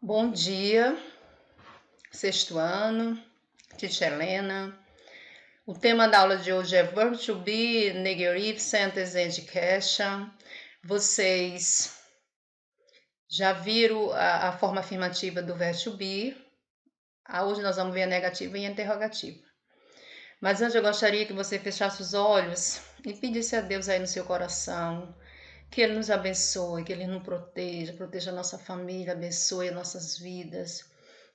Bom dia, sexto ano, Teacher Helena. O tema da aula de hoje é Verb to be, Negative, Sentence and Question. Vocês já viram a forma afirmativa do verbo to be. Hoje nós vamos ver a negativa e a interrogativa. Mas antes eu gostaria que você fechasse os olhos e pedisse a Deus aí no seu coração que Ele nos abençoe, que Ele nos proteja a nossa família, abençoe as nossas vidas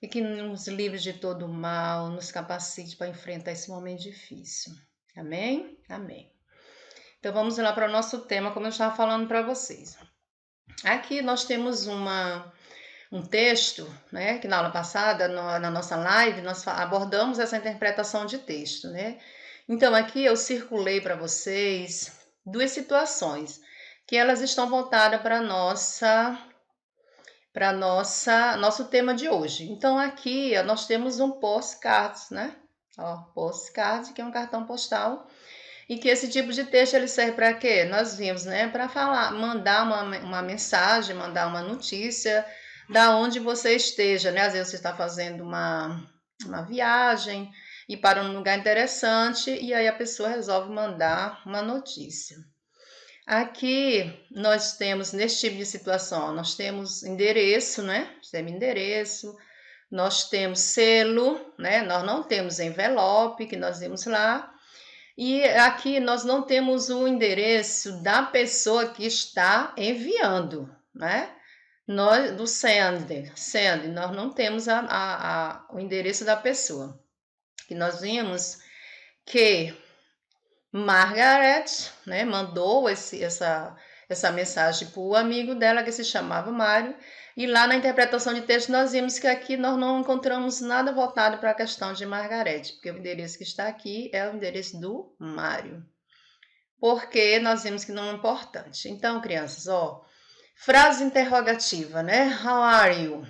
e que nos livre de todo o mal, nos capacite para enfrentar esse momento difícil. Amém? Amém. Então vamos lá para o nosso tema, como eu estava falando para vocês. Aqui nós temos um texto, né, que na aula passada, na nossa live, nós abordamos essa interpretação de texto, né? Então aqui eu circulei para vocês duas situações que elas estão voltadas para nosso tema de hoje. Então aqui ó, nós temos um postcard, né? Ó, postcard, que é um cartão postal, e que esse tipo de texto ele serve para quê? Nós vimos, né? Para falar, mandar uma mensagem, mandar uma notícia da onde você esteja, né? Às vezes você está fazendo uma viagem e para um lugar interessante e aí a pessoa resolve mandar uma notícia. Aqui nós temos, nesse tipo de situação, nós temos endereço, né? Temos endereço, nós temos selo, né? Nós não temos envelope, que nós vimos lá. E aqui nós não temos o endereço da pessoa que está enviando, né? Nós, do send, nós não temos o endereço da pessoa. Que nós vimos que Margaret, né, mandou essa mensagem para o amigo dela que se chamava Mário, e lá na interpretação de texto nós vimos que aqui nós não encontramos nada voltado para a questão de Margaret, porque o endereço que está aqui é o endereço do Mário, porque nós vimos que não é importante. Então, crianças, ó, frase interrogativa, né? How are you?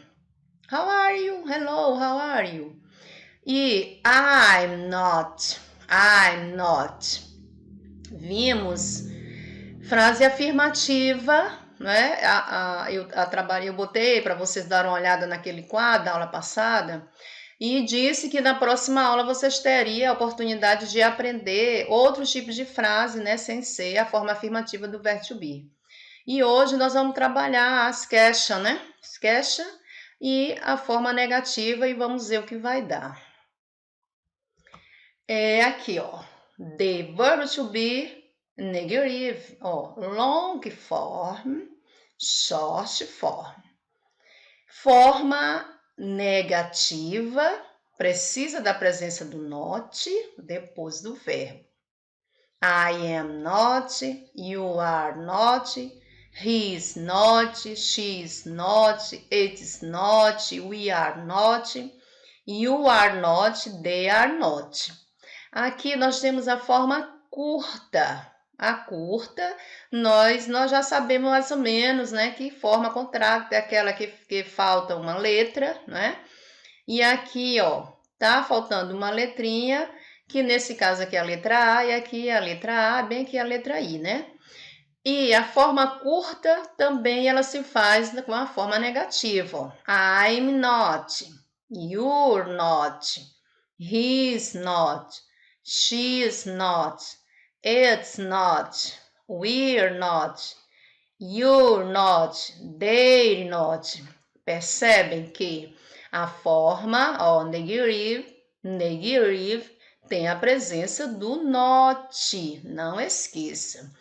How are you? Hello, how are you? E I'm not. Vimos frase afirmativa, né? Eu botei para vocês darem uma olhada naquele quadro da aula passada e disse que na próxima aula vocês teriam a oportunidade de aprender outros tipos de frase, né? Sem ser a forma afirmativa do verbo to be. E hoje nós vamos trabalhar as question, né? As question e a forma negativa e vamos ver o que vai dar. É aqui, ó. The verb to be negative, ó, long form, short form. Forma negativa precisa da presença do not depois do verbo. I am not, you are not, he is not, she is not, it is not, we are not, you are not, they are not. Aqui nós temos a forma curta. A curta, nós já sabemos mais ou menos, né, que forma contracta é aquela que falta uma letra, né? E aqui, ó, tá faltando uma letrinha, que nesse caso aqui é a letra A, e aqui é a letra A, bem aqui é a letra I, né? E a forma curta também ela se faz com a forma negativa, ó. I'm not, you're not, he's not, she's not, it's not, we're not, you're not, they're not. Percebem que a forma, ó, negative, tem a presença do not, não esqueça.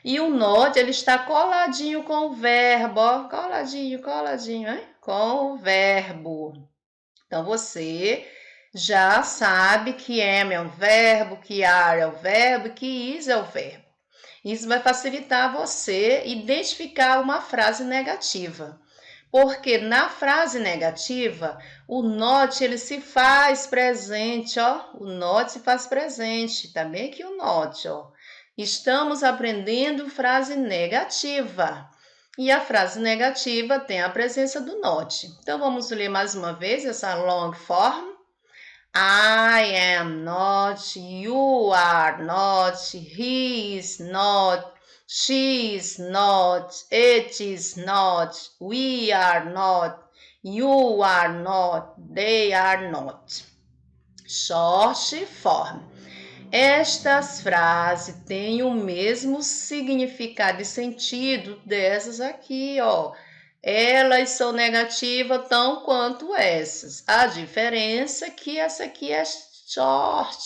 E o not, ele está coladinho com o verbo, ó, coladinho, hein? Com o verbo. Então, você já sabe que am é um verbo, que are é o verbo, que is é o verbo. Isso vai facilitar você identificar uma frase negativa. Porque na frase negativa, o not ele se faz presente, ó. O not se faz presente, tá bem aqui o not, ó. Estamos aprendendo frase negativa. E a frase negativa tem a presença do not. Então, vamos ler mais uma vez essa long form. I am not, you are not, he is not, she is not, it is not, we are not, You are not, they are not. Short form. Estas frases têm o mesmo significado e sentido dessas aqui, ó. Elas são negativas tão quanto essas. A diferença é que essa aqui é short,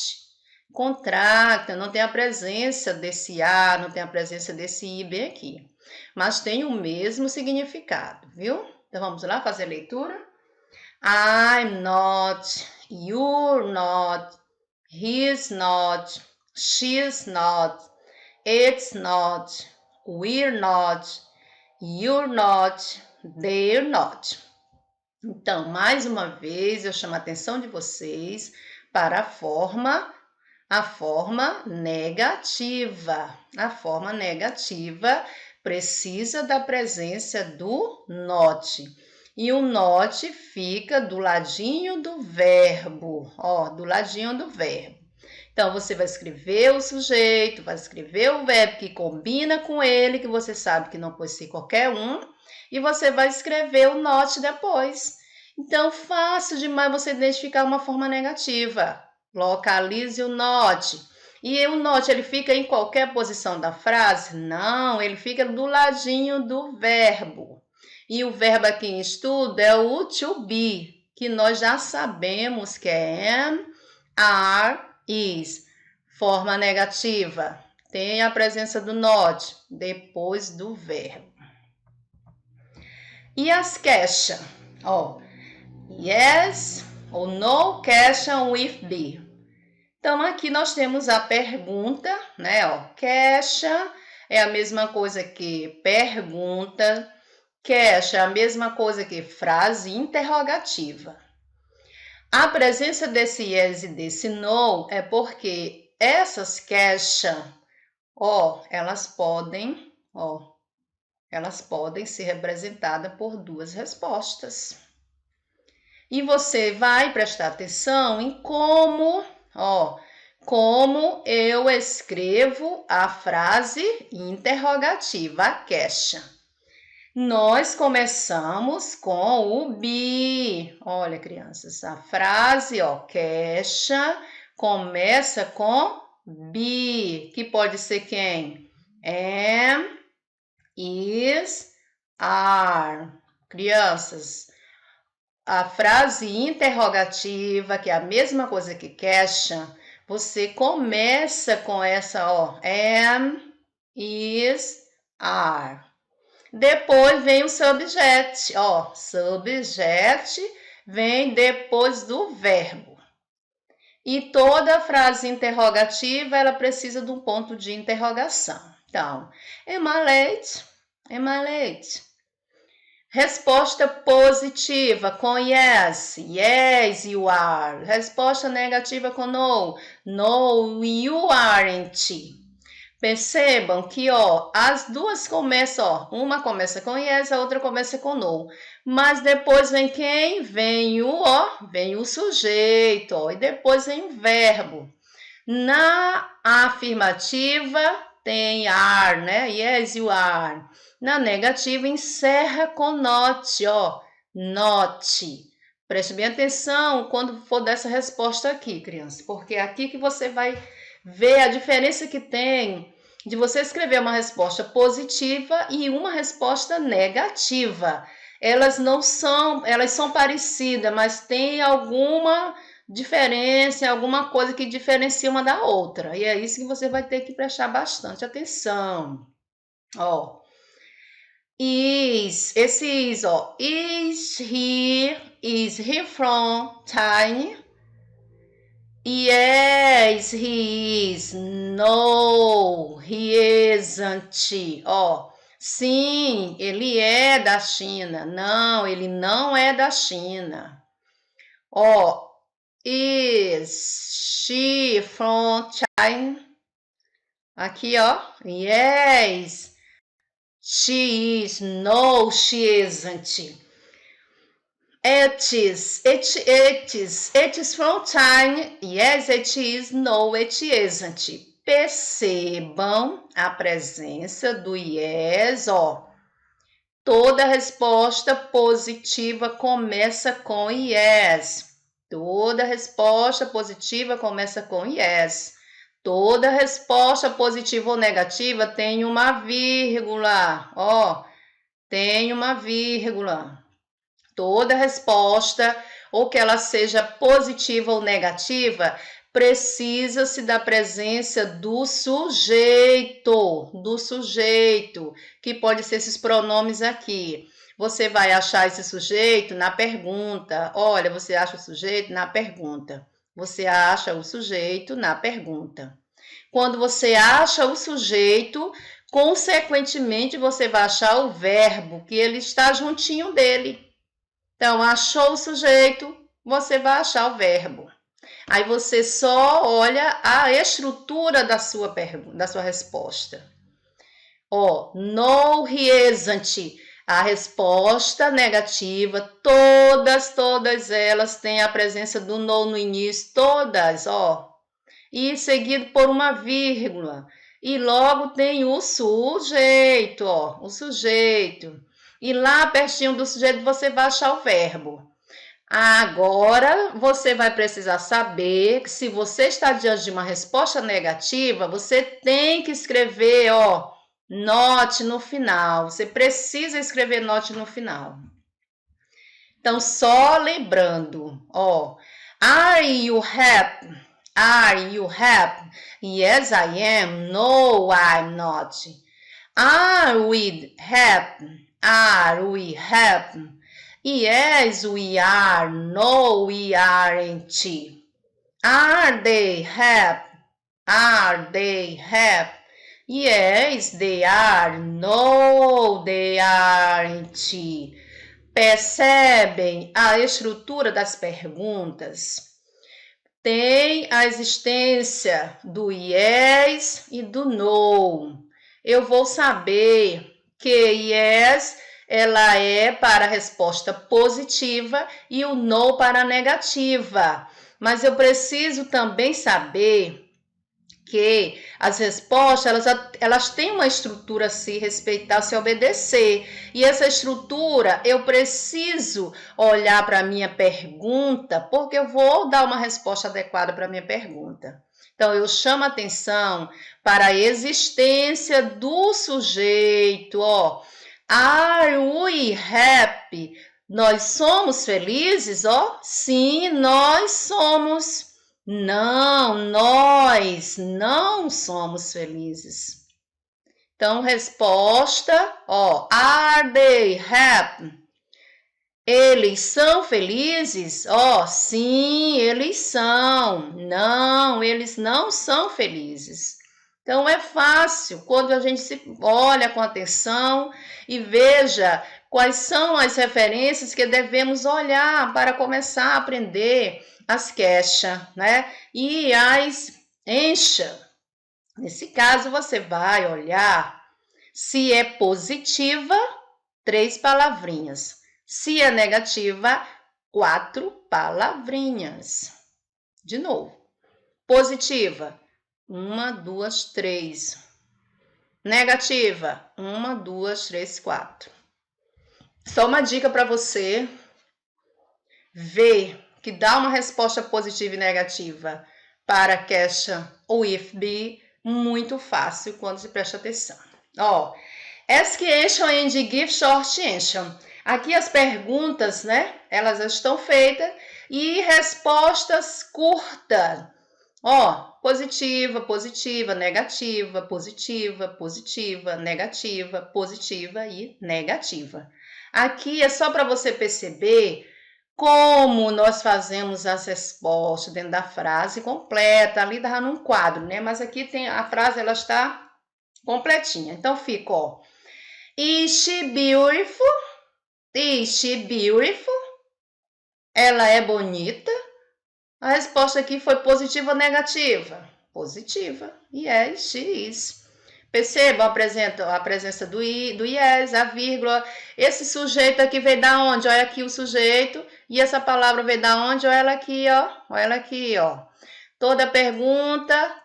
contracta, não tem a presença desse A, não tem a presença desse I bem aqui. Mas tem o mesmo significado, viu? Então vamos lá fazer a leitura. I'm not, you're not, he's not, she's not, it's not, we're not, you're not, they're not. Então, mais uma vez, eu chamo a atenção de vocês para a forma negativa. A forma negativa precisa da presença do not. E o not fica do ladinho do verbo, ó, do ladinho do verbo. Então, você vai escrever o sujeito, vai escrever o verbo que combina com ele, que você sabe que não pode ser qualquer um, e você vai escrever o not depois. Então, fácil demais você identificar uma forma negativa. Localize o not. E o not, ele fica em qualquer posição da frase? Não, ele fica do ladinho do verbo. E o verbo aqui em estudo é o to be, que nós já sabemos que é am, are, is. Forma negativa. Tem a presença do not depois do verbo. E as question? Ó, yes ou no question with be. Então, aqui nós temos a pergunta, né? Ó, question é a mesma coisa que pergunta. Question é a mesma coisa que frase interrogativa. A presença desse yes e desse no é porque essas question, ó, elas podem ser representadas por duas respostas. E você vai prestar atenção em como eu escrevo a frase interrogativa, a question. Nós começamos com o be. Olha, crianças, a frase, ó, question começa com be, que pode ser quem? Am, is, are. Crianças, a frase interrogativa, que é a mesma coisa que question, você começa com essa, ó, am, is, are. Depois vem o subject, ó, subject vem depois do verbo. E toda frase interrogativa, ela precisa de um ponto de interrogação. Então, am I late? Am I late? Resposta positiva com yes, yes you are. Resposta negativa com no, no you aren't. Percebam que, ó, as duas começam, ó, uma começa com yes, a outra começa com no. Mas depois vem quem? Vem o sujeito, ó, e depois vem o verbo. Na afirmativa tem are, né? Yes, you are. Na negativa encerra com not, ó, not. Preste bem atenção quando for dessa resposta aqui, criança, porque é aqui que você vai ver a diferença que tem de você escrever uma resposta positiva e uma resposta negativa. Elas são parecidas, mas tem alguma diferença, alguma coisa que diferencia uma da outra. E é isso que você vai ter que prestar bastante atenção. Ó, esse is, ó, is he from China? Yes, he is. No, he isn't. Ó, sim, ele é da China. Não, ele não é da China. Ó, is she from China? Aqui, ó. Yes, she is. No, she isn't. It is from China. Yes, it is. No, it isn't. Percebam a presença do yes, ó. Toda resposta positiva começa com yes. Toda resposta positiva começa com yes. Toda resposta positiva ou negativa tem uma vírgula. Ó, tem uma vírgula. Toda resposta, ou que ela seja positiva ou negativa, precisa-se da presença do sujeito, que pode ser esses pronomes aqui. Você vai achar esse sujeito na pergunta. Olha, você acha o sujeito na pergunta. Você acha o sujeito na pergunta. Quando você acha o sujeito, consequentemente você vai achar o verbo, que ele está juntinho dele. Então, achou o sujeito, você vai achar o verbo. Aí você só olha a estrutura da sua resposta. Ó, no, he isn't. A resposta negativa, todas elas têm a presença do no no início, todas, ó. E seguido por uma vírgula. E logo tem o sujeito, ó, o sujeito. E lá pertinho do sujeito você vai achar o verbo. Agora, você vai precisar saber que se você está diante de uma resposta negativa, você tem que escrever, ó, not no final. Você precisa escrever not no final. Então, só lembrando, ó, are you happy? Are you happy? Yes, I am. No, I'm not. Are we happy? Are we happy? Yes, we are. No, we aren't. Are they happy? Are they happy? Yes, they are. No, they aren't. Percebem a estrutura das perguntas? Tem a existência do yes e do no. Eu vou saber que yes ela é para a resposta positiva e o no para a negativa. Mas eu preciso também saber que as respostas, elas têm uma estrutura a se respeitar, a se obedecer. E essa estrutura, eu preciso olhar para a minha pergunta, porque eu vou dar uma resposta adequada para a minha pergunta. Então, eu chamo atenção para a existência do sujeito, ó. Are we happy? Nós somos felizes, ó? Sim, nós somos. Não, nós não somos felizes. Então, resposta, ó, are they happy? Eles são felizes? Ó, sim, eles são. Não, eles não são felizes. Então, é fácil quando a gente se olha com atenção e veja quais são as referências que devemos olhar para começar a aprender as queixas, né? E as encha. Nesse caso, você vai olhar se é positiva, 3 palavrinhas. Se é negativa, 4 palavrinhas. De novo. Positiva, 1, 2, 3. Negativa, 1, 2, 3, 4. Só uma dica para você ver que dá uma resposta positiva e negativa para a queixa ou if be muito fácil quando se presta atenção. Ó, ask answer and give short answer. Aqui as perguntas, né? Elas já estão feitas e respostas curtas. Ó, positiva, positiva, negativa, positiva, positiva, negativa, positiva e negativa. Aqui é só para você perceber como nós fazemos as respostas dentro da frase completa, ali dá num quadro, né? Mas aqui tem a frase, ela está completinha. Então fica, ó. Is she beautiful? Is she beautiful? Ela é bonita? A resposta aqui foi positiva ou negativa? Positiva. Yes, she is. Percebam a presença do yes, a vírgula. Esse sujeito aqui veio da onde? Olha aqui o sujeito. E essa palavra veio da onde? Olha ela aqui, ó. Olha ela aqui, ó. Toda pergunta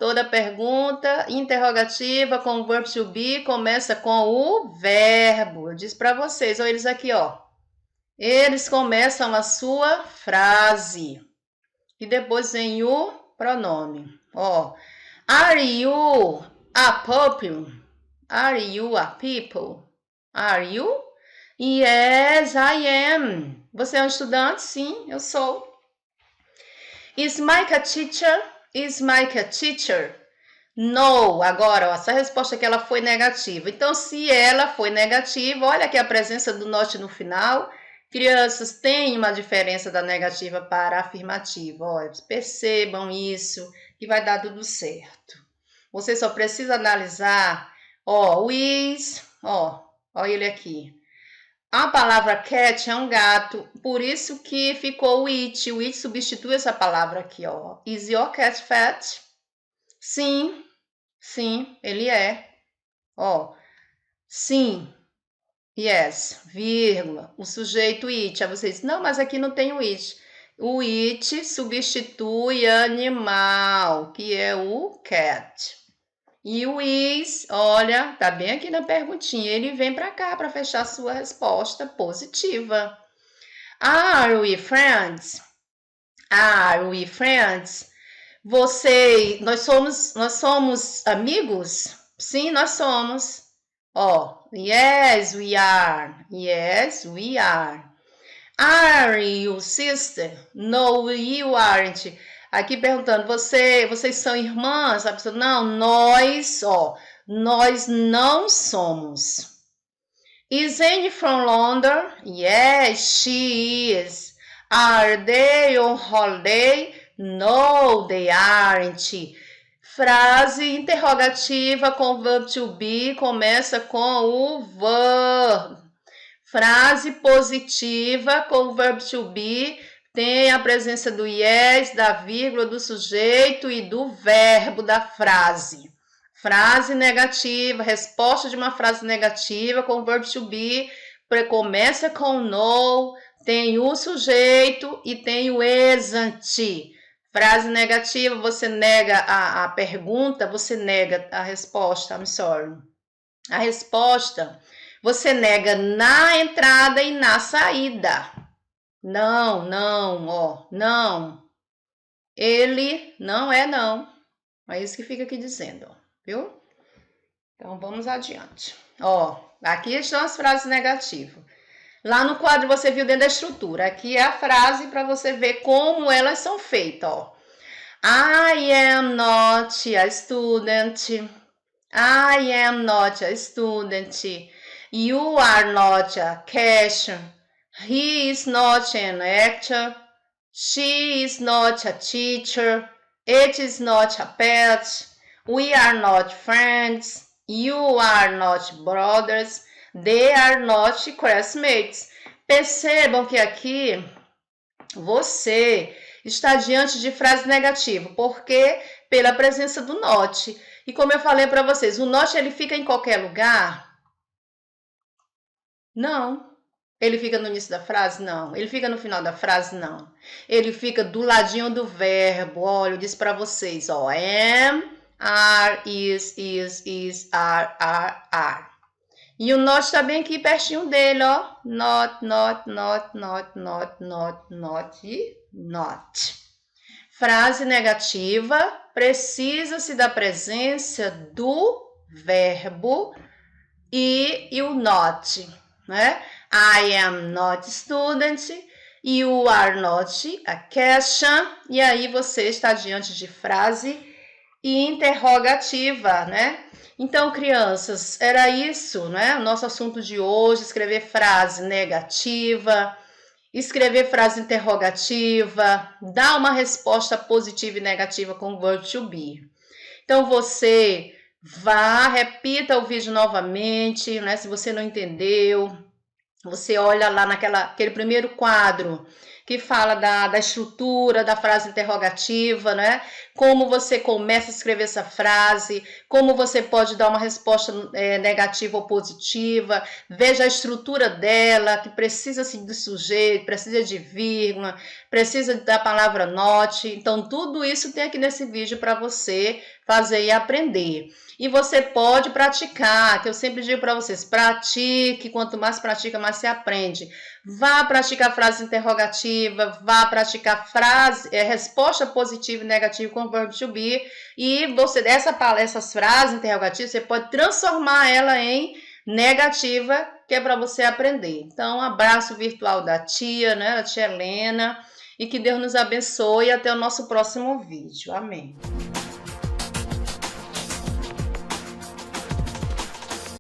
interrogativa com verb to be começa com o verbo. Eu disse para vocês, olha eles aqui, ó. Eles começam a sua frase. E depois vem o pronome. Ó, are you a puppy? Are you a people? Are you? Yes, I am. Você é um estudante? Sim, eu sou. Is Mike a teacher? Is Mike a teacher? No. Agora, ó, essa resposta aqui ela foi negativa. Então, se ela foi negativa, olha aqui a presença do not no final. Crianças, tem uma diferença da negativa para a afirmativa. Ó, percebam isso, que vai dar tudo certo. Você só precisa analisar, ó, o is, ó ele aqui. A palavra cat é um gato, por isso que ficou o it. O it substitui essa palavra aqui, ó. Is your cat fat? Sim, ele é. Ó, sim, yes, vírgula, o sujeito it. Aí vocês, não, mas aqui não tem o it. O it substitui animal, que é o cat. E o is, olha, tá bem aqui na perguntinha, ele vem para cá para fechar a sua resposta positiva. Are we friends? Are we friends? Nós somos amigos? Sim, nós somos. Ó, yes, we are. Yes, we are. Are you sister? No, you aren't. Aqui perguntando, vocês são irmãs? A pessoa, não, nós não somos. Is Annie from London? Yes, she is. Are they on holiday? No, they aren't. Frase interrogativa com verb to be começa com o verb. Frase positiva com verb to be tem a presença do yes, da vírgula, do sujeito e do verbo da frase. Frase negativa, resposta de uma frase negativa com verb to be, começa com no, tem o sujeito e tem o isn't. Frase negativa, você nega a pergunta, você nega a resposta, I'm sorry. A resposta, você nega na entrada e na saída. Não. Ele não é não. É isso que fica aqui dizendo, ó, viu? Então, vamos adiante. Ó, aqui estão as frases negativas. Lá no quadro você viu dentro da estrutura. Aqui é a frase para você ver como elas são feitas, ó. I am not a student. I am not a student. You are not a cashier. He is not an actor. She is not a teacher. It is not a pet. We are not friends. You are not brothers. They are not classmates. Percebam que aqui você está diante de frase negativa, porque pela presença do not. E como eu falei para vocês, o not ele fica em qualquer lugar? Não. Ele fica no início da frase? Não. Ele fica no final da frase? Não. Ele fica do ladinho do verbo. Olha, eu disse para vocês, ó, am, are, is, are. E o not está bem aqui pertinho dele, ó. Not. Frase negativa, precisa-se da presença do verbo e o not, né? I am not student, you are not a cashier, e aí você está diante de frase interrogativa, né? Então, crianças, era isso, né? O nosso assunto de hoje, escrever frase negativa, escrever frase interrogativa, dar uma resposta positiva e negativa com verb to be. Então, você repita o vídeo novamente, né? Se você não entendeu, você olha lá naquele primeiro quadro, que fala da estrutura da frase interrogativa, né? Como você começa a escrever essa frase, como você pode dar uma resposta negativa ou positiva, veja a estrutura dela, que precisa de sujeito, precisa de vírgula, precisa da palavra note. Então, tudo isso tem aqui nesse vídeo para você fazer e aprender. E você pode praticar, que eu sempre digo para vocês, pratique, quanto mais pratica, mais você aprende. Vá praticar frase interrogativa, vá praticar resposta positiva e negativa com o verbo to be, e você, essas frases interrogativas, você pode transformar ela em negativa, que é para você aprender. Então, um abraço virtual da tia, né, da tia Helena, e que Deus nos abençoe e até o nosso próximo vídeo. Amém.